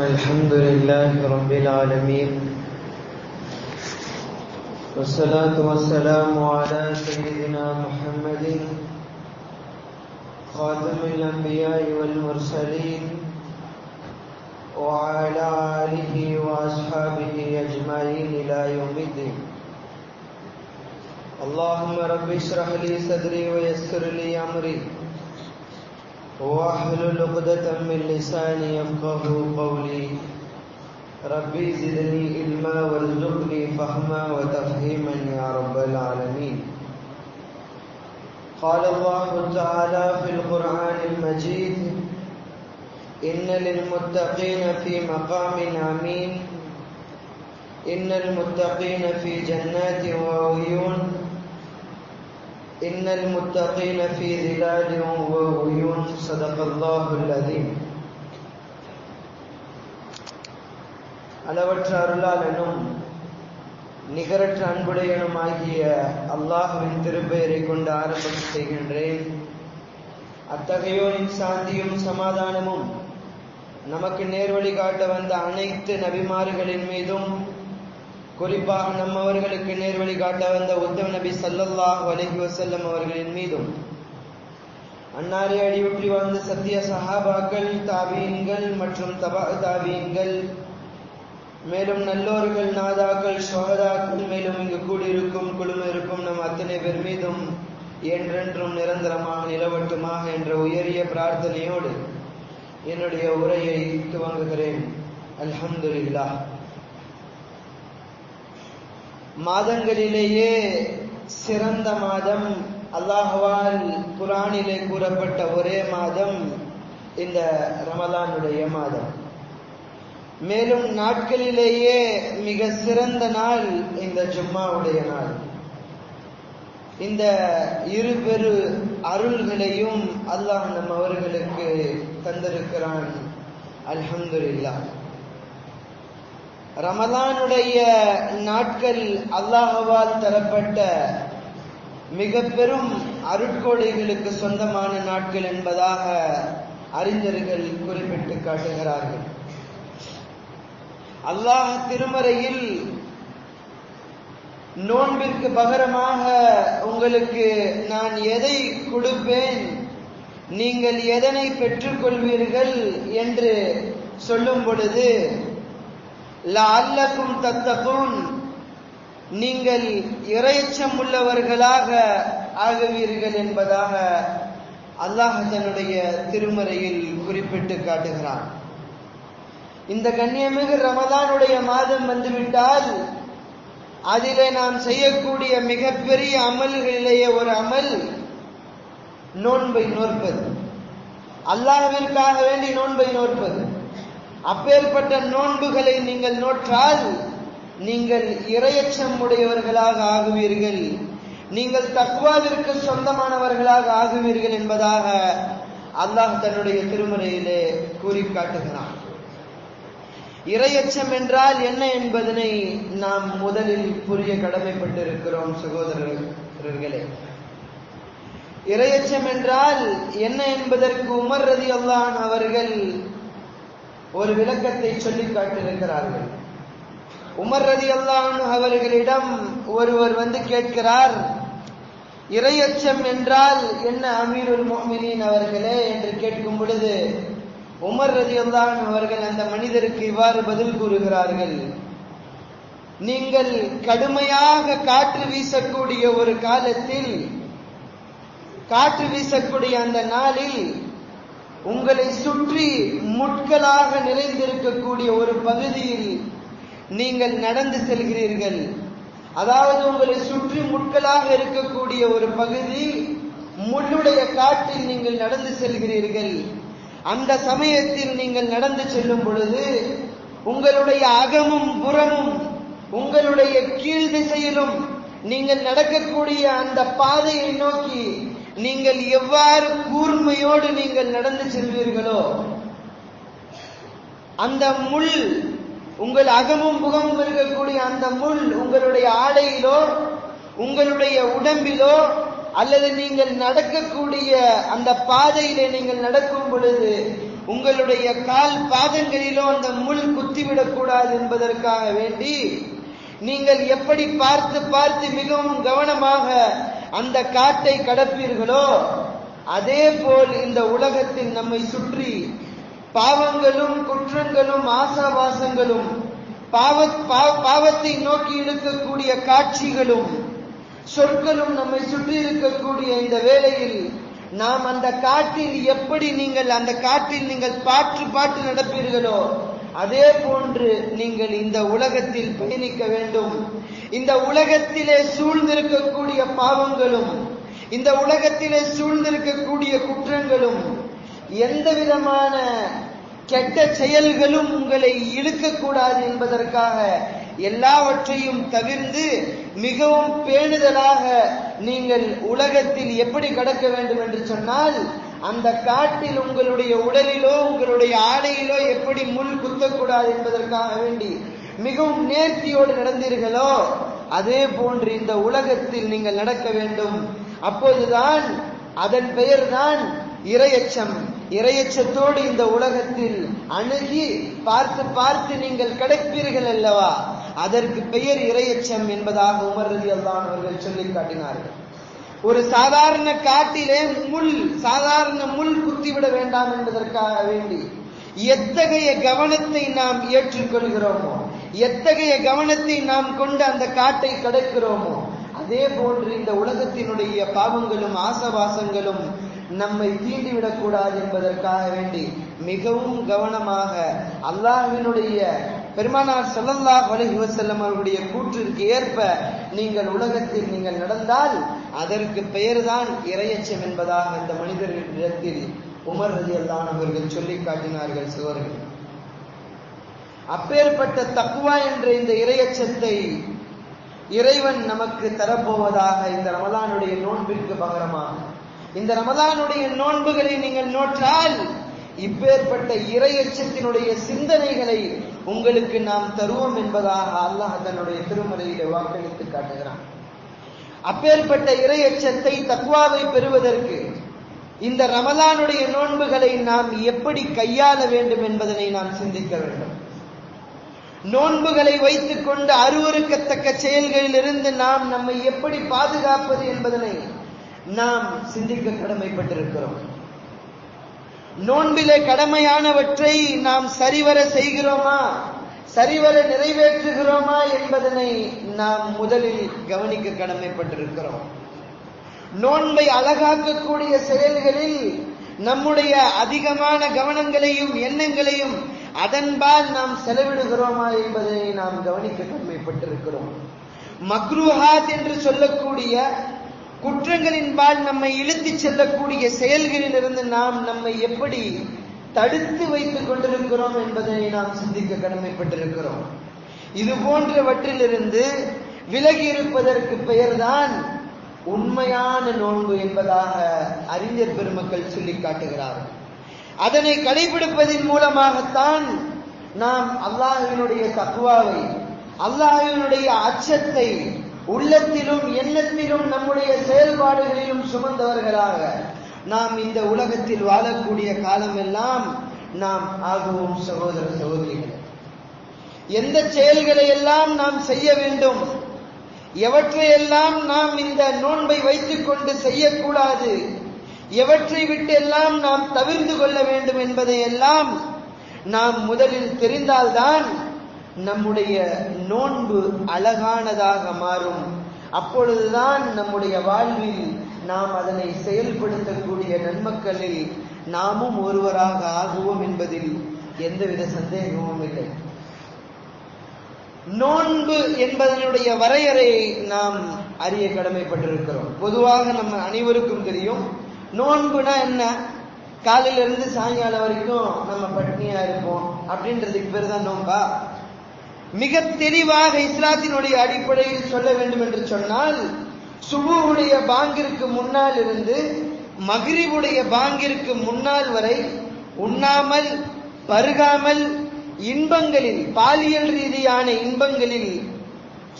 الحمد لله رب العالمين، والصلاة والسلام على سيدنا محمد خاتم الأنبياء والمرسلين وعلى آله وأصحابه أجمعين إلى يوم الدين. اللهم رب اشرح لي صدري ويسر لي أمري واحلل عقدة من لساني يفقهوا قولي. ربي زدني علما وارزقني فهما وتفهيما يا رب العالمين. قال الله تعالى في القرآن المجيد: إن للمتقين في مقام أمين، إن المتقين في جنات وعيون، إن المتقين في ظلال وعيون. صدق الله العظيم. அளவற்ற அருளாளனும் நிகரற்ற அன்புடையனும் ஆகிய அல்லாஹ்வின் திருப்பெயரை கொண்டு ஆரம்பம் செய்கின்றேன். அத்தகையோரின் சாந்தியும் சமாதானமும் நமக்கு நேர்வழி காட்ட வந்த அனைத்து நபிமார்களின் மீதும், குறிப்பாக நம்மவர்களுக்கு நேர்வழி காட்ட வந்த உத்தம நபி ஸல்லல்லாஹு அலைஹி வஸல்லம் அவர்களின் மீதும், அன்னாரை அடியுற்றி வாழ்ந்த சத்திய சஹாபாக்கள், தாபீன்கள் மற்றும் தபா தாபீன்கள், மேலும் நல்லோர்கள், நாதாக்கள், ஷுஹதாக்கள், மேலும் இங்கு கூடியிருக்கும் குழும இருக்கும் நம் அத்தனை பேர் மீதும் என்றென்றும் நிரந்தரமாக நிலவட்டுமாக என்ற உயரிய பிரார்த்தனையோடு என்னுடைய உரையை துவங்குகிறேன். அல்ஹம்துலில்லாஹ். மாதங்களிலேயே சிறந்த மாதம், அல்லாஹ்வால் குர்ஆனிலே கூறப்பட்ட ஒரே மாதம் இந்த ரமலானுடைய மாதம். மேலும் நாட்களிலேயே மிக சிறந்த நாள் இந்த ஜும்மாவுடைய நாள். இந்த இரு பெரு அருள்களையும் அல்லாஹ் நம் அவர்களுக்கு தந்திருக்கிறான். அல்ஹம்துலில்லாஹ். ரமலானுடைய நாட்கள் அல்லாஹ்வால் தரப்பட்ட மிக பெரும் அருட்கொடைகளுக்கு சொந்தமான நாட்கள் என்பதாக அறிஞர்கள் குறிப்பிட்டு காட்டுகிறார்கள். அல்லாஹ் திருமறையில் நோன்பிற்கு பகரமாக உங்களுக்கு நான் எதை கொடுப்பேன், நீங்கள் எதனை பெற்றுக்கொள்வீர்கள் என்று சொல்லும் பொழுது, லஅல்லக்கும் தத்தகூன், நீங்கள் இறையச்சம் உள்ளவர்களாக ஆகுவீர்கள் என்பதாக அல்லாஹ் தன்னுடைய திருமறையில் குறிப்பிட்டு காட்டுகிறான். இந்த கண்ணியமிகு ரமலானுடைய மாதம் வந்துவிட்டால் அதிலே நாம் செய்யக்கூடிய மிகப்பெரிய அமல்களிலேயே ஒரு அமல் நோன்பை நோற்பது, அல்லாஹ்விற்காக வேண்டி நோன்பை நோற்பது. அப்பேற்பட்ட நோன்புகளை நீங்கள் நோற்றால் நீங்கள் இறையச்சம் உடையவர்களாக ஆகுவீர்கள், நீங்கள் தக்வாவிற்கு சொந்தமானவர்களாக ஆகுவீர்கள் என்பதாக அல்லாஹ் தன்னுடைய திருமறையிலே கூறி காட்டுகிறான். இறையச்சம் என்றால் என்ன என்பதனை நாம் முதலில் புரிய கடமைப்பட்டிருக்கிறோம் சகோதரர்களே. இறையச்சம் என்றால் என்ன என்பதற்கு உமர் ரலியல்லாஹு அன்ஹு அவர்கள் ஒரு விளக்கத்தை சொல்லி காட்டியிருக்கிறார்கள். உமர் ரலியல்லாஹு அன்ஹு அவர்களிடம் ஒருவர் வந்து கேட்கிறார், இறையச்சம் என்றால் என்ன அமீருல் முஃமினீன் அவர்களே என்று கேட்கும் பொழுது உமர் ரலியல்லாஹு அன்ஹு அவர்கள் அந்த மனிதருக்கு இவ்வாறு பதில் கூறுகிறார்கள்: நீங்கள் கடுமையாக காற்று வீசக்கூடிய ஒரு காலத்தில், காற்று வீசக்கூடிய அந்த நாளில் உங்களை சுற்றி முட்களாக நிறைந்திருக்கக்கூடிய ஒரு பகுதியில் நீங்கள் நடந்து செல்கிறீர்கள். அதாவது உங்களை சுற்றி முட்களாக இருக்கக்கூடிய ஒரு பகுதி, முள்ளுடைய காட்டில் நீங்கள் நடந்து செல்கிறீர்கள். அந்த சமயத்தில் நீங்கள் நடந்து செல்லும் பொழுது உங்களுடைய அகமும் புறமும், உங்களுடைய கீழ் திசையிலும் நீங்கள் நடக்கக்கூடிய அந்த பாதையை நோக்கி நீங்கள் எவ்வாறு கூர்மையோடு நீங்கள் நடந்து செல்வீர்களோ, அந்த முள், உங்கள் அகமும் புகமும் இருக்கக்கூடிய அந்த முள் உங்களுடைய ஆடையிலோ உங்களுடைய உடம்பிலோ அல்லது நீங்கள் நடக்கக்கூடிய அந்த பாதையிலே நீங்கள் நடக்கும் பொழுது உங்களுடைய கால் பாதங்களிலோ அந்த முள் குத்திவிடக் கூடாது என்பதற்காக வேண்டி நீங்கள் எப்படி பார்த்து பார்த்து மிகவும் கவனமாக அந்த காட்டை கடப்பீர்களோ அதே போல் இந்த உலகத்தில் நம்மை சுற்றி பாவங்களும் குற்றங்களும் ஆசாபாசங்களும் பாவத்தை நோக்கி இழுக்கக்கூடிய காட்சிகளும் சொற்களும் நம்மை சுற்றி இருக்கக்கூடிய இந்த வேளையில் நாம் அந்த காட்டில் எப்படி அந்த காட்டில் நீங்கள் பாட்டு நடப்பீர்களோ அதே போன்று நீங்கள் இந்த உலகத்தில் பயணிக்க வேண்டும். இந்த உலகத்திலே சூழ்ந்திருக்கக்கூடிய பாவங்களும் இந்த உலகத்திலே சூழ்ந்திருக்கக்கூடிய குற்றங்களும் எந்த விதமான கெட்ட செயல்களும் உங்களை இழுக்கக்கூடாது என்பதற்காக எல்லாவற்றையும் தவிர்த்து மிகவும் பேணுதலாக நீங்கள் உலகத்தில் எப்படி கடக்க வேண்டும் என்று சொன்னால், அந்த காட்டில் உங்களுடைய உடலிலோ உங்களுடைய ஆடையிலோ எப்படி முள் குத்தக்கூடாது என்பதற்காக வேண்டி மிகவும் நேர்த்தியோடு நடந்தீர்களோ அதே போன்று இந்த உலகத்தில் நீங்கள் நடக்க வேண்டும். அப்போதுதான் அதன் பெயர்தான் இறையச்சம். இறையச்சத்தோடு இந்த உலகத்தில் அணுகி பார்த்து பார்த்து நீங்கள் கடப்பீர்கள் அல்லவா, அதற்கு பெயர் இறையச்சம் என்பதாக உமர் ரலியல்லாஹு அன்ஹு அவர்கள் சொல்லி காட்டினார்கள். ஒரு சாதாரண காட்டிலே சாதாரண முள் குத்திவிட வேண்டாம் என்பதற்காக வேண்டி எத்தகைய கவனத்தை நாம் ஏற்றுக்கொள்கிறோமோ, எத்தகைய கவனத்தை நாம் கொண்டு அந்த காட்டை கடக்கிறோமோ அதே போன்று இந்த உலகத்தினுடைய பாவங்களும் ஆசவாசங்களும் நம்மை தீண்டிவிடக் கூடாது என்பதற்காக வேண்டி மிகவும் கவனமாக அல்லாஹ்வினுடைய பெருமானார் ஸல்லல்லாஹு அலைஹி வஸல்லம் அவர்களுடைய கூற்றிற்கு ஏற்ப நீங்கள் உலகத்தில் நீங்கள் நடந்தால் அதற்கு பெயர்தான் இறையச்சம் என்பதாக இந்த மனிதர்களிடத்தில் உமர் ரலியல்லாஹு அன்ஹு அவர்கள் சொல்லி காட்டினார்கள். சகோதரர்கள், அப்பேற்பட்ட தக்வா என்ற இந்த இறையச்சத்தை இறைவன் நமக்கு தரப்போவதாக இந்த ரமலானுடைய நோன்பிற்கு பகரமாக இந்த ரமலானுடைய நோன்புகளை நீங்கள் நோற்றால் இப்பேற்பட்ட இறையச்சத்தினுடைய சிந்தனைகளை உங்களுக்கு நாம் தருவோம் என்பதாக அல்லாஹ் தன்னுடைய திருமறையிலே வாக்களித்து காட்டுகிறான். அப்பேற்பட்ட இறையச்சத்தை தக்வாவை பெறுவதற்கு இந்த ரமலானுடைய நோன்புகளை நாம் எப்படி கையாள வேண்டும் என்பதனை நாம் சிந்திக்க வேண்டும். நோன்புகளை வைத்துக் கொண்டு அருவருக்கத்தக்க செயல்களில் இருந்து நாம் நம்மை எப்படி பாதுகாப்பது என்பதனை நாம் சிந்திக்க கடமைப்பட்டிருக்கிறோம். நோன்பிலே கடமையானவற்றை நாம் சரிவர செய்கிறோமா, சரிவர நிறைவேற்றுகிறோமா என்பதனை நாம் முதலில் கவனிக்க கடமைப்பட்டிருக்கிறோம். நோன்பை அழகாக்கக்கூடிய செயல்களில் நம்முடைய அதிகமான கவனங்களையும் எண்ணங்களையும் அதன்பால் நாம் செலவிடுகிறோமா என்பதை நாம் கவனிக்க கடமைப்பட்டிருக்கிறோம். மக்ரூஹாத் என்று சொல்லக்கூடிய குற்றங்களின்பால் நம்மை இழுத்துச் செல்லக்கூடிய செயல்களில் இருந்து நாம் நம்மை எப்படி தடுத்து வைத்துக் கொண்டிருக்கிறோம் என்பதை நாம் சிந்திக்க கடமைப்பட்டிருக்கிறோம். இது போன்றவற்றிலிருந்து விலகி இருப்பதற்கு பெயர்தான் உண்மையான நோன்பு என்பதாக அறிஞர் பெருமக்கள் சொல்லி காட்டுகிறார்கள். அதனை கடைபிடிப்பதன் மூலமாகத்தான் நாம் அல்லாஹ்வினுடைய தக்வாவை, அல்லாஹ்வினுடைய அச்சத்தை உள்ளத்திலும் எண்ணத்திலும் நம்முடைய செயல்பாடுகளிலும் சுமந்தவர்களாக நாம் இந்த உலகத்தில் வாழக்கூடிய காலமெல்லாம் நாம் ஆகுவோம். சகோதர சகோதரிகள், எந்த செயல்களை எல்லாம் நாம் செய்ய வேண்டும், எவற்றையெல்லாம் நாம் இந்த நோன்பை வைத்துக் கொண்டு செய்யக்கூடாது, எவற்றை விட்டு எல்லாம் நாம் தவிர்த்து கொள்ள வேண்டும் என்பதை எல்லாம் நாம் முதலில் தெரிந்தால்தான் நம்முடைய நோன்பு அழகானதாக மாறும். அப்பொழுதுதான் நம்முடைய வாழ்வில் நாம் அதனை செயல்படுத்தக்கூடிய நன்மக்களில் நாமும் ஒருவராக ஆகுவோம் என்பதில் எந்தவித சந்தேகமும் இல்லை. நோன்பு என்பதனுடைய வரையறையை நாம் அறிய கடமைப்பட்டிருக்கிறோம். பொதுவாக நம்ம அனைவருக்கும் தெரியும், நோன்புனா என்ன, காலையில இருந்து சாயங்காலம் வரைக்கும் நம்ம பட்னியா இருப்போம் அப்படின்றதுக்கு பேர் தான் நோன்பா? மிக தெளிவாக இஸ்லாத்தினுடைய அடிப்படையில் சொல்ல வேண்டும் என்று சொன்னால், சுபுவுடைய பாங்கிற்கு முன்னால் இருந்து மக்ரிபுடைய பாங்கிற்கு முன்னால் வரை உண்ணாமல் பருகாமல் இன்பங்களில், பாலியல் ரீதியான இன்பங்களில்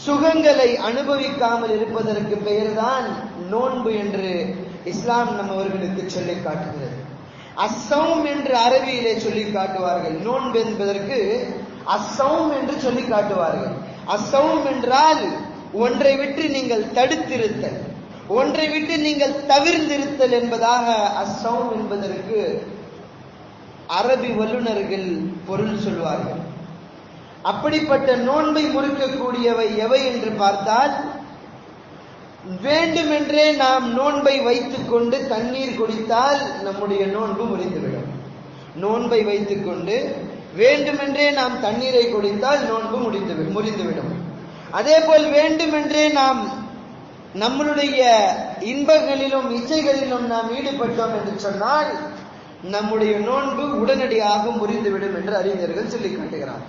சுகங்களை அனுபவிக்காமல் இருப்பதற்கு பெயர்தான் நோன்பு என்று இஸ்லாம் நம்மவர்களுக்கு சொல்லி காட்டுகிறது. அஸ்ஸௌம் என்று அரபியிலே சொல்லி காட்டுவார்கள். நோன்பு என்பதற்கு அஸ்ஸௌம் என்று சொல்லி காட்டுவார்கள். அஸ்ஸௌம் என்றால் ஒன்றை விட்டு நீங்கள் தடுத்திருத்தல், ஒன்றை விட்டு நீங்கள் தவிர்ந்திருத்தல் என்பதாக அஸ்ஸௌம் என்பதற்கு அரபி வல்லுநர்கள் பொருள் சொல்வார்கள். அப்படிப்பட்ட நோன்பை முறிக்கக்கூடியவை எவை என்று பார்த்தால், வேண்டுமென்றே நாம் நோன்பை வைத்துக் கொண்டு தண்ணீர் குடித்தால் நம்முடைய நோன்பு முறிந்துவிடும். நோன்பை வைத்துக் கொண்டு வேண்டுமென்றே நாம் தண்ணீரை குடித்தால் நோன்பு முறிந்துவிடும். அதே போல் வேண்டுமென்றே நாம் நம்மளுடைய இன்பங்களிலும் இச்சைகளிலும் நாம் ஈடுபட்டோம் என்று சொன்னால் நம்முடைய நோன்பு உடனடியாக முறிந்துவிடும் என்று அறிஞர்கள் சொல்லி காட்டுகிறார்.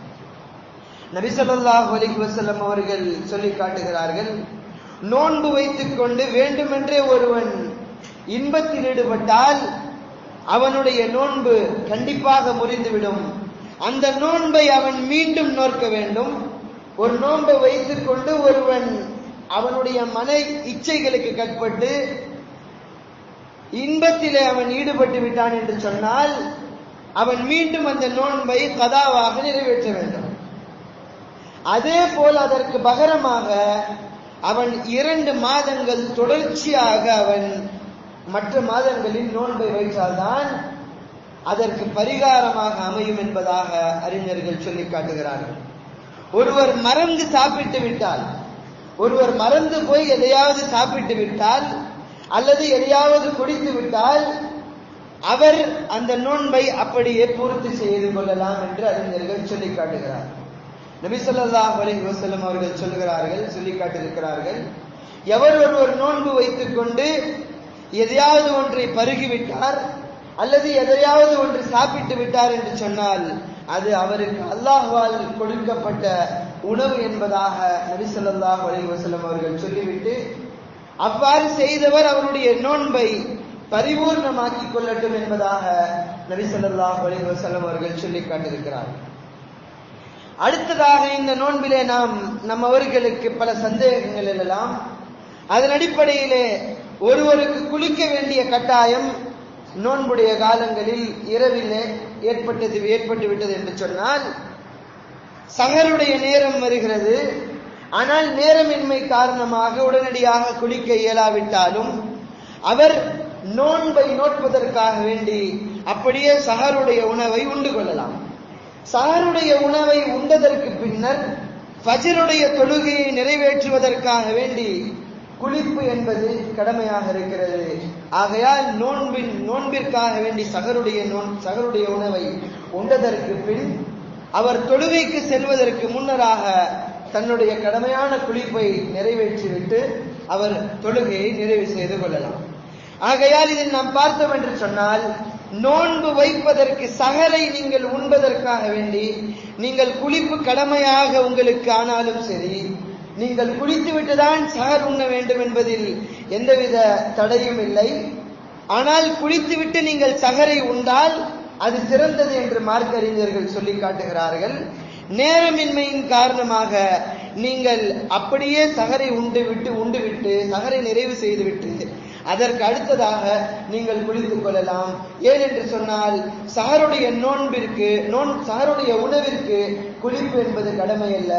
நபி ஸல்லல்லாஹு அலைஹி வஸல்லம் அவர்கள் சொல்லி காட்டுகிறார்கள், நோன்பு வைத்துக் கொண்டு வேண்டுமென்றே ஒருவன் இன்பத்தில் ஈடுபட்டால் அவனுடைய நோன்பு கண்டிப்பாக முறிந்துவிடும். அந்த நோன்பை அவன் மீண்டும் நோக்க வேண்டும். ஒரு நோன்பை வைத்துக் கொண்டு ஒருவன் அவனுடைய மன இச்சைகளுக்கு கட்பட்டு இன்பத்திலே அவன் ஈடுபட்டு விட்டான் என்று சொன்னால் அவன் மீண்டும் அந்த நோன்பை கதாவாக நிறைவேற்ற வேண்டும். அதே போல் அதற்கு பகரமாக அவன் 2 மாதங்கள் தொடர்ச்சியாக அவன் மற்ற மாதங்களில் நோன்பை வைத்தால்தான் அதற்கு பரிகாரமாக அமையும் என்பதாக அறிஞர்கள் சொல்லி காட்டுகிறார்கள். ஒருவர் மறந்து சாப்பிட்டு விட்டால், ஒருவர் மறந்து போய் எதையாவது சாப்பிட்டு விட்டால் அல்லது எதையாவது குடித்து விட்டால் அவர் அந்த நோன்பை அப்படியே பூர்த்தி செய்து கொள்ளலாம் என்று அறிஞர்கள் சொல்லி காட்டுகிறார். நபி ஸல்லல்லாஹு அலைஹி வஸல்லம் அவர்கள் சொல்லி காட்டியிருக்கிறார்கள், எவர் ஒருவர் நோன்பு வைத்துக் கொண்டு எதையாவது ஒன்றை பருகிவிட்டார் அல்லது எதையாவது ஒன்று சாப்பிட்டு விட்டார் என்று சொன்னால் அது அவருக்கு அல்லாஹ்வால் கொடுக்கப்பட்ட உணவு என்பதாக நபி ஸல்லல்லாஹு அலைஹி வஸல்லம் அவர்கள் சொல்லிவிட்டு, அவ்வாறு செய்தவர் அவருடைய நோன்பை பரிபூர்ணமாக்கிக் கொள்ளட்டும் என்பதாக நபி ஸல்லல்லாஹு அலைஹி வஸல்லம் அவர்கள் சொல்லி காட்டியிருக்கிறார். அடுத்ததாக இந்த நோன்பிலே நம்மவர்களுக்கு பல சந்தேகங்கள் எழலாம். அதன் அடிப்படையிலே ஒருவருக்கு குளிக்க வேண்டிய கட்டாயம் நோன்புடைய காலங்களில் இரவிலே ஏற்பட்டு விட்டது என்று சொன்னால், சஹருடைய நேரம் வருகிறது, ஆனால் நேரமின்மை காரணமாக உடனடியாக குளிக்க இயலாவிட்டாலும் அவர் நோன்பை நோட்பதற்காக வேண்டி அப்படியே சஹருடைய உணவை உண்டு கொள்ளலாம். சஹருடைய உணவை உண்டதற்கு பின்னர் ஃபஜ்ருடைய தொழுகையை நிறைவேற்றுவதற்காக வேண்டி குளிப்பு என்பது கடமையாக இருக்கிறது. ஆகையால் நோன்பிற்காக வேண்டி சஹருடைய உணவை உண்டதற்கு பின் அவர் தொழுகைக்கு செல்வதற்கு முன்னராக தன்னுடைய கடமையான குளிப்பை நிறைவேற்றிவிட்டு அவர் தொழுகையை நிறைவு செய்து கொள்ளலாம். ஆகையால் இதில் நாம் பார்த்தோம் என்று சொன்னால், நோன்பு வைப்பதற்கு சஹரை நீங்கள் உண்பதற்காக வேண்டி நீங்கள் குளிப்பு கடமையாக உங்களுக்கு ஆனாலும் சரி, நீங்கள் குளித்து விட்டுதான் சஹர் உண்ண வேண்டும் என்பதில் எந்தவித தடையும் இல்லை. ஆனால் குளித்துவிட்டு நீங்கள் சஹரை உண்டால் அது சிறந்தது என்று மார்க்க அறிஞர்கள் சொல்லி காட்டுகிறார்கள். நேரமின்மையின் காரணமாக நீங்கள் அப்படியே சஹரை உண்டுவிட்டு சஹரை நிறைவு செய்துவிட்டு அதற்கு அடுத்ததாக நீங்கள் குளித்துக் கொள்ளலாம். ஏனென்று சொன்னால் சஹருடைய சஹருடைய உணவிற்கு குளிப்பு என்பது கடமை அல்ல,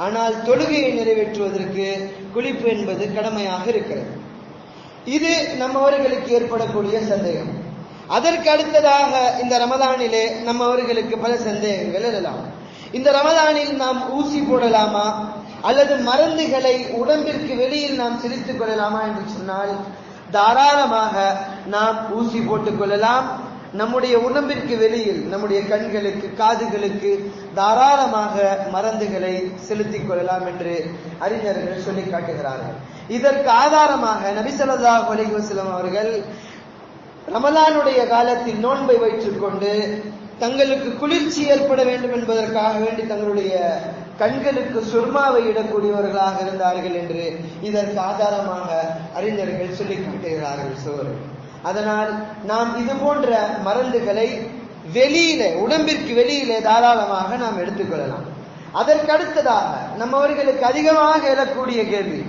ஆனால் தொழுகையை நிறைவேற்றுவதற்கு குளிப்பு என்பது கடமையாக இருக்கிறது. இது நம்மவர்களுக்கு ஏற்படக்கூடிய சந்தேகம். அதற்கு அடுத்ததாக இந்த ரமதானிலே நம்மவர்களுக்கு பல சந்தேகங்கள் எழலாம். இந்த ரமதானில் நாம் ஊசி போடலாமா அல்லது மருந்துகளை உடம்பிற்கு வெளியில் நாம் செலுத்திக் கொள்ளலாமா என்று சொன்னால், தாராளமாக நாம் ஊசி போட்டுக் கொள்ளலாம். நம்முடைய உடம்பிற்கு வெளியில் நம்முடைய கண்களுக்கு காதுகளுக்கு தாராளமாக மருந்துகளை செலுத்திக் கொள்ளலாம் என்று அறிஞர்கள் சொல்லி காட்டுகிறார்கள். இதற்கு ஆதாரமாக நபி ஸல்லல்லாஹு அலைஹி வஸல்லம் அவர்கள் ரமலானுடைய காலத்தில் நோன்பை வைத்துக் கொண்டு தங்களுக்கு குளிர்ச்சி ஏற்பட வேண்டும் என்பதற்காக வேண்டி தங்களுடைய கண்களுக்கு சுர்மாவை இடக்கூடியவர்களாக இருந்தார்கள் என்று இதற்கு ஆதாரமாக அறிஞர்கள் சொல்லி காட்டுகிறார்கள். அதனால் நாம் இது போன்ற மருந்துகளை உடம்பிற்கு வெளியிலே தாராளமாக நாம் எடுத்துக்கொள்ளலாம். அதற்கு அடுத்ததாக நம்மவர்களுக்கு அதிகமாக எழக்கூடிய கேள்வி,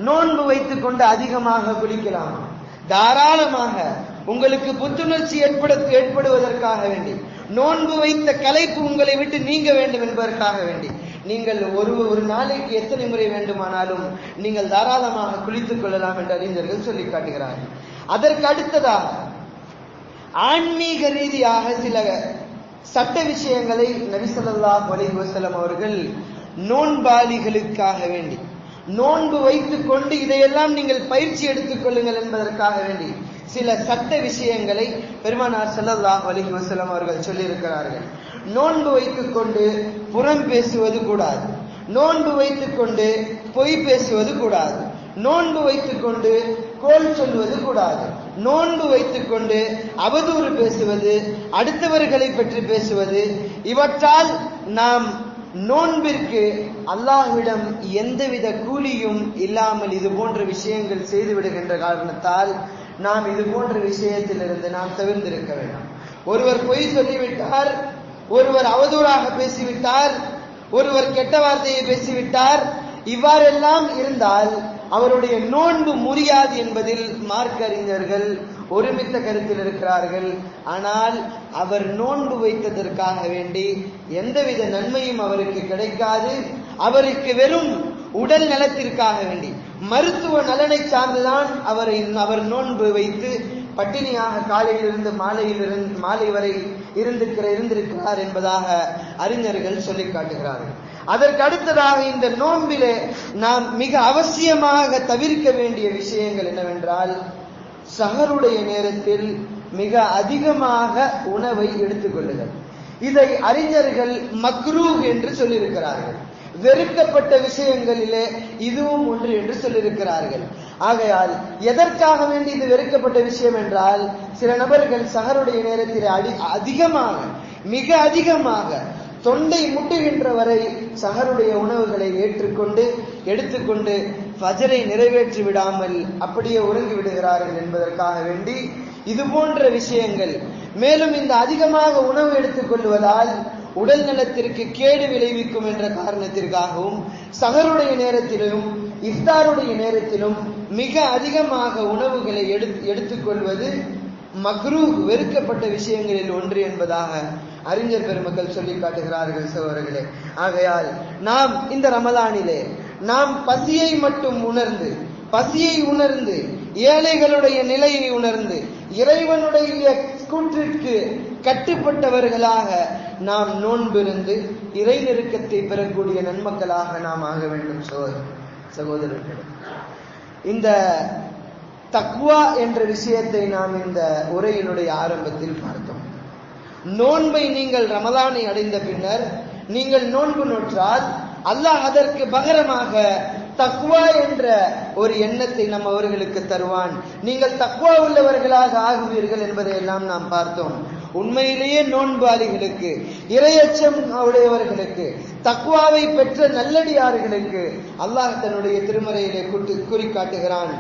நோன்பு வைத்துக் கொண்டு அதிகமாக குளிக்கலாமா? தாராளமாக உங்களுக்கு புத்துணர்ச்சி ஏற்படுவதற்காக வேண்டி, நோன்பு வைத்த களைப்பு உங்களை விட்டு நீங்க வேண்டும் என்பதற்காக வேண்டி நீங்கள் ஒரு நாளைக்கு எத்தனை முறை வேண்டுமானாலும் நீங்கள் தாராளமாக குளித்துக் கொள்ளலாம் என்று அறிஞர்கள் சொல்லி காட்டுகிறார்கள். அதற்கு அடுத்ததாக ஆன்மீக ரீதியாக சில சட்ட விஷயங்களை நபி ஸல்லல்லாஹு அலைஹி வஸல்லம் அவர்கள் நோன்பாளிகளுக்காக வேண்டி, நோன்பு வைத்துக் கொண்டு இதையெல்லாம் நீங்கள் பயிற்சி எடுத்துக் கொள்ளுங்கள் என்பதற்காக வேண்டி சில சட்ட விஷயங்களை பெருமானார் ஸல்லல்லாஹு அலைஹி வஸல்லம் அவர்கள் சொல்லியிருக்கிறார்கள். நோன்பு வைத்துக் கொண்டு புறம் பேசுவது கூடாது, நோன்பு வைத்துக் கொண்டு பொய் பேசுவது கூடாது, நோன்பு வைத்துக் கொண்டு கோல் சொல்வது கூடாது, நோன்பு வைத்துக் கொண்டு அவதூறு பேசுவது, அடுத்தவர்களை பற்றி பேசுவது, இவற்றால் நாம் நோன்பிற்கு அல்லாஹ்விடம் எந்தவித கூலியும் இல்லாமல் இது போன்ற விஷயங்கள் செய்து விடுகின்ற காரணத்தால் நாம் இது போன்ற விஷயத்திலிருந்து நாம் தவிர்த்திருக்க வேண்டும். ஒருவர் பொய் சொல்லிவிட்டார், ஒருவர் அவதூறாக பேசிவிட்டார், ஒருவர் கெட்ட வார்த்தையை பேசிவிட்டார், இவ்வாறெல்லாம் இருந்தால் அவருடைய நோன்பு முறியாது என்பதில் மார்க்க அறிஞர்கள் ஒருமித்த கருத்தில் இருக்கிறார்கள். ஆனால் அவர் நோன்பு வைத்ததற்காக வேண்டி எந்தவித நன்மையும் அவருக்கு கிடைக்காது. அவருக்கு வெறும் உடல் நலத்திற்காக வேண்டி, மருத்துவ நலனை சார்ந்துதான் அவர் நோன்பு வைத்து பட்டினியாக காலையிலிருந்து மாலை வரை இருந்திருக்கிறார் என்பதாக அறிஞர்கள் சொல்லி காட்டுகிறார்கள். அதற்கு அடுத்ததாக இந்த நோன்பிலே நாம் மிக அவசியமாக தவிர்க்க வேண்டிய விஷயங்கள் என்னவென்றால், சஹருடைய நேரத்தில் மிக அதிகமாக உணவை எடுத்துக்கொள்ளுதல். இதை அறிஞர்கள் மக்ரூஹ் என்று சொல்லியிருக்கிறார்கள். வெறுக்கப்பட்ட விஷயங்களிலே இதுவும் ஒன்று என்று சொல்லியிருக்கிறார்கள். ஆகையால் எதற்காக வேண்டி இது வெறுக்கப்பட்ட விஷயம் என்றால், சில நபர்கள் சஹருடைய நேரத்தில் மிக அதிகமாக தொண்டை முட்டுகின்ற வரை சஹருடைய உணவுகளை எடுத்துக்கொண்டு ஃபஜரை நிறைவேற்றி விடாமல் அப்படியே உறங்கி விடுகிறார்கள் என்பதற்காக வேண்டி இது போன்ற விஷயங்கள். மேலும் இந்த அதிகமாக உணவு எடுத்துக்கொள்வதால் உடல் நலத்திற்கு கேடு விளைவிக்கும் என்ற காரணத்திற்காகவும் சஹருடைய நேரத்திலும் இஃப்தாருடைய நேரத்திலும் மிக அதிகமாக உணவுகளை எடுத்துக்கொள்வது மக்ரூஹ், வெறுக்கப்பட்ட விஷயங்களில் ஒன்று என்பதாக அறிஞர் பெருமக்கள் சொல்லி காட்டுகிறார்கள் சகோதரர்களே. ஆகையால் நாம் இந்த ரமலானிலே நாம் பசியை மட்டும் உணர்ந்து ஏழைகளுடைய நிலையை உணர்ந்து இறைவனுடைய கூற்றிற்கு கட்டுப்பட்டவர்களாக நாம் நோன்பிருந்து இறை நெருக்கத்தை பெறக்கூடிய நன்மக்களாக நாம் ஆக வேண்டும். சகோதரர்களே, இந்த தக்வா என்ற விஷயத்தை நாம் இந்த உரையினுடைய ஆரம்பத்தில் பார்த்தோம். நோன்பை நீங்கள் ரமலானை அடைந்த பின்னர் நீங்கள் நோன்பு நோற்றால் அல்லாஹ் அதற்கு பகரமாக தக்வா என்ற ஒரு எண்ணத்தை நம்ம அவர்களுக்கு தருவான். நீங்கள் தக்வா உள்ளவர்களாக ஆகுவீர்கள் என்பதை எல்லாம் நாம் பார்த்தோம். உண்மையிலேயே நோன்பாளிகளுக்கு, இறையச்சம் உடையவர்களுக்கு, தக்வாவை பெற்ற நல்லடியார்களுக்கு அல்லாஹ் தன்னுடைய திருமறையிலே கூறி காட்டுகிறான்,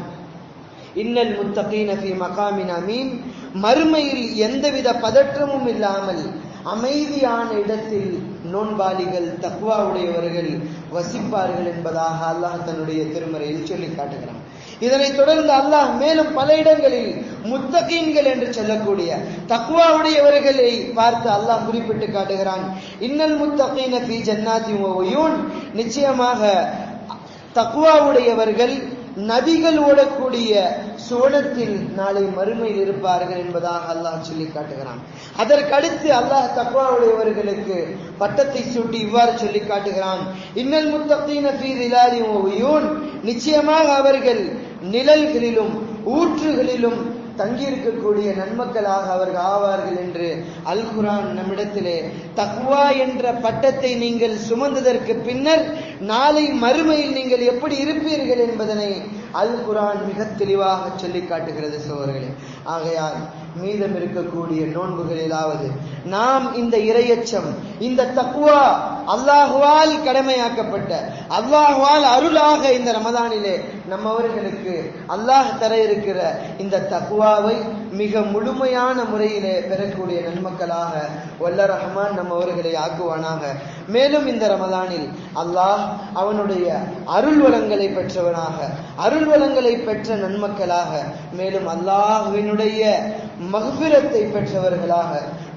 இன்னல் முத்தகீன ஃபீ மகாமின் அமீன், மறுமையில் எந்தவித பதற்றமும் இல்லாமல் அமைதியான இடத்தில் நோன்பாளிகள் தக்வா உடையவர்கள் வசிப்பார்கள் என்பதாக அல்லாஹ் தன்னுடைய திருமறையில் சொல்லி காட்டுகிறான். இதனைத் தொடர்ந்து அல்லாஹ் மேலும் பல இடங்களில் முத்தகீன்கள் என்று சொல்லக்கூடிய தக்வா உடையவர்களை பார்த்து அல்லாஹ் குறிப்பிட்டு காட்டுகிறான், இன்னல் முத்தகீன ஃபீ ஜன்னாத்தின் வ உயூன், நிச்சயமாக தக்வா உடையவர்கள் நதிகள் ஓடக்கூடிய சுவனத்தில் நாளை மறுமையில் இருப்பார்கள் என்பதாக அல்லாஹ் சொல்லி காட்டுகிறான். அதற்கடுத்து அல்லாஹ் தக்வாவுடையவர்களுக்கு பட்டத்தை சூட்டி இவ்வாறு சொல்லி காட்டுகிறான், இன்னல் முத்தகீன ஃபீ ஸிலாலின் வ உயூன், நிச்சயமாக அவர்கள் நிழல்களிலும் ஊற்றுகளிலும் தங்கியிருக்கக்கூடிய நன்மக்களாக அவர்கள் ஆவார்கள் என்று அல் குர்ஆன் நம்மிடத்திலே தக்வா என்ற பட்டத்தை நீங்கள் சுமந்ததற்கு பின்னர் நாளை மறுமையில் நீங்கள் எப்படி இருப்பீர்கள் என்பதனை அல் குர்ஆன் மிக தெளிவாக சொல்லி காட்டுகிறது சகோதரர்களே. ஆகையால் மீதம் இருக்கக்கூடிய நோன்புகளிலாவது நாம் இந்த இறையச்சம், இந்த தக்வா அல்லாஹுவால் கடமையாக்கப்பட்ட, அல்லாஹுவால் அருளாக இந்த ரமதானிலே நம்மவர்களுக்கு அல்லாஹ் தர இருக்கிற இந்த தக்வாவை மிக முழுமையான முறையிலே பெறக்கூடிய நன்மக்களாக வல்ல ரஹ்மான் நம்மவர்களை ஆக்குவானாக. மேலும் இந்த ரமதானில் அல்லாஹ் அவனுடைய அருள் வளங்களை பெற்றவனாக, அருள் வளங்களை பெற்ற நன்மக்களாக, மேலும் அல்லாஹ்வினுடைய மக்ஃபிரத்தை பெற்றவர்களாக,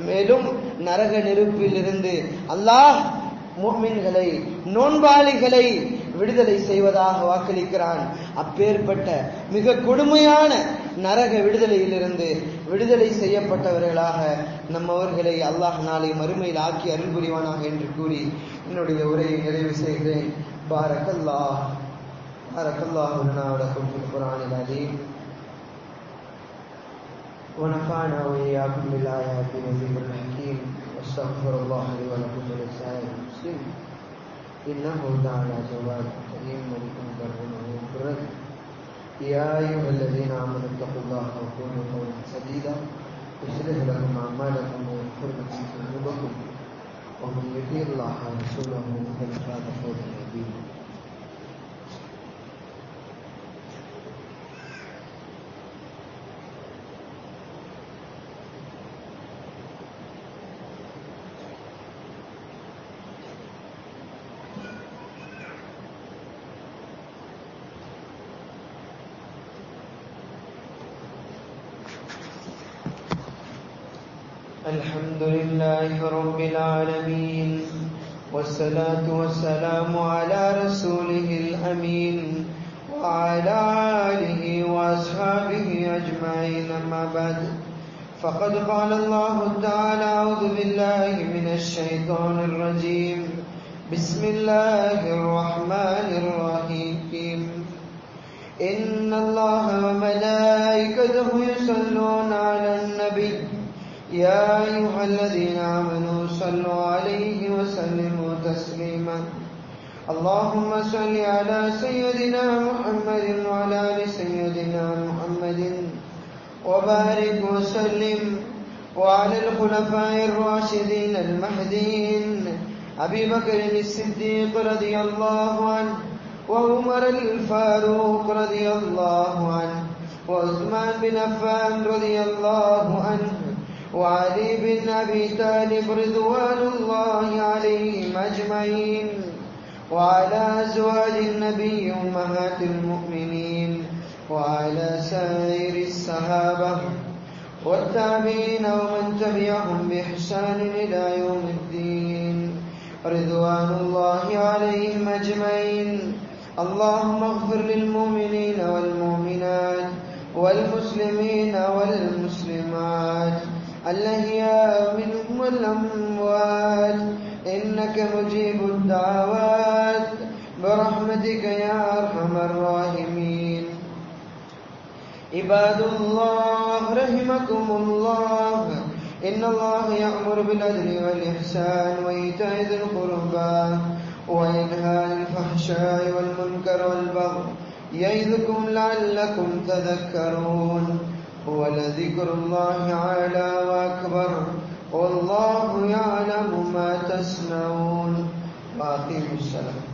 மேலும் நரக நெருப்பில் இருந்து அல்லாஹ் முஃமின்களை, நோன்பாளிகளை விடுதலை செய்வதாக வாக்களிக்கிறான். அப்பேற்பட்ட மிக கொடுமையான நரக விடுதலையிலிருந்து விடுதலை செய்யப்பட்டவர்களாக நம்மவர்களை அல்லாஹ் நாளை மறுமையில் ஆக்கி அருள் புரிவானாக என்று கூறி என்னுடைய உரையை நிறைவு செய்கிறேன். பாரக்கல்லாஹ் லனா வ லக்கும் ஃபில் குர்ஆனில் அலீம் ونفعنا وإياكم بالآيات والذكر الحكيم واستغفر الله لي ولكم ولسائر المسلمين إنه تعالى جواد كريم ملك بر رؤوف. يا أيها الذين آمنوا اتقوا الله وقولوا قولا سديدا يصلح لكم أعمالكم ويغفر لكم ذنوبكم ومن يطع الله ورسوله فقد فاز فوزا عظيما. الحمد لله رب العالمين والصلاة والسلام على رسوله الأمين وعلى آله وأصحابه أجمعين. أما بعد فقد قال الله تعالى: أعوذ بالله من الشيطان الرجيم. بسم الله الرحمن الرحيم. إن الله وملائكته يصلون على النبي يا أيها الذين آمنوا صلوا عليه وسلموا تسليما. اللهم صل على سيدنا محمد وعلى آل سيدنا محمد وبارك وسلم وعلى الخلفاء الراشدين المهديين أبي بكر الصديق رضي الله عنه وعمر الفاروق رضي الله عنه وعثمان بن عفان رضي الله عنه وعلي بن أبي طالب رضوان الله عليهم أجمعين وعلى أزواج النبي أمهات المؤمنين وعلى سائر الصحابة والتابعين ومن تبعهم بإحسان إلى يوم الدين رضوان الله عليهم أجمعين. اللهم اغفر للمؤمنين والمؤمنات والمسلمين والمسلمات الأحياء منهم والأموات إنك مجيب الدعوات برحمتك يا أرحم الراحمين. عباد الله رحمكم الله، إن الله يأمر بالعدل والإحسان وإيتاء ذي القربى وينهى عن الفحشاء والمنكر والبغي يعظكم لعلكم تذكرون. ولذكر الله أعلى وأكبر والله يعلم ما تصنعون. وأقيموا الصلاة.